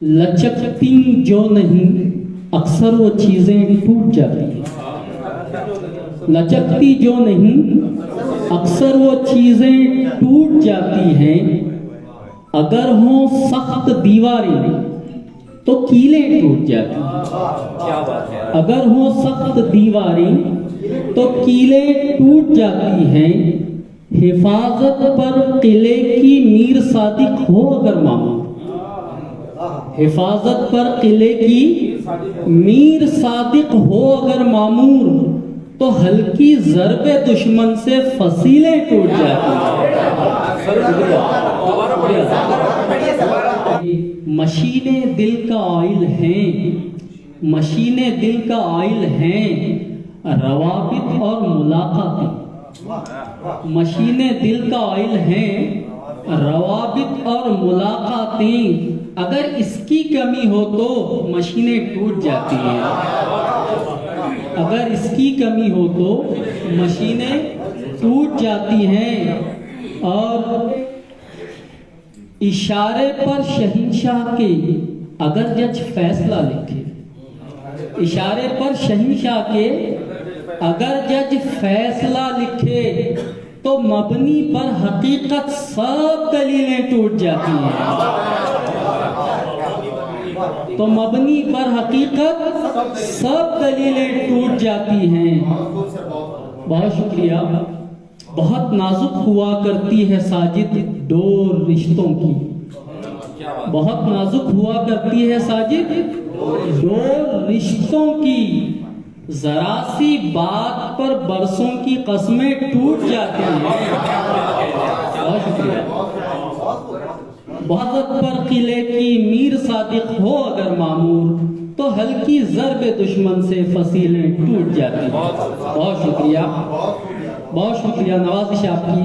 लचकती जो नहीं अक्सर वो चीजें टूट जाती हैं। लचकती जो नहीं अक्सर वो चीजें टूट जाती हैं। अगर हो सख्त दीवारें तो कीलें टूट जाती हैं। क्या बात है। अगर हो सख्त दीवारें तो कीलें टूट जाती हैं। हिफाजत पर किले की मीर सादिक हो अगर मामूर, हिफाजत पर किले की मीर सादिक हो अगर मामूर, तो हल्की ज़रबे दुश्मन से फसीलें टूट जाती हैं। मशीनें दिल का ऑयल हैं, मशीनें दिल का ऑयल हैं, रवाबित और मुलाकातें। मशीनें दिल का ऑयल हैं, रवाबित और मुलाकातें। अगर इसकी कमी हो तो मशीनें टूट जाती हैं। अगर इसकी कमी हो तो मशीनें टूट जाती हैं। और इशारे पर शहंशाह के अगर जज फैसला लिखे, इशारे पर शहंशाह के अगर जज फैसला लिखे, तो मबनी पर हकीकत सब दलीलें टूट जाती हैं। तो मबनी पर हकीकत सब दलीलें टूट जाती हैं। बहुत शुक्रिया। बहुत नाजुक हुआ करती है साजिद डोर रिश्तों की, बहुत नाजुक हुआ करती है साजिद डोर रिश्तों की। जरा सी बात पर बरसों की कस्में टूट जाती हैं। बहुत शुक्रिया। बहुत पर किले की मीर सादिक हो अगर मामूर, तो हल्की ज़रबे दुश्मन से फसीलें टूट जाती हैं। बहुत शुक्रिया, बहुत शुक्रिया। नवाजिश आपकी।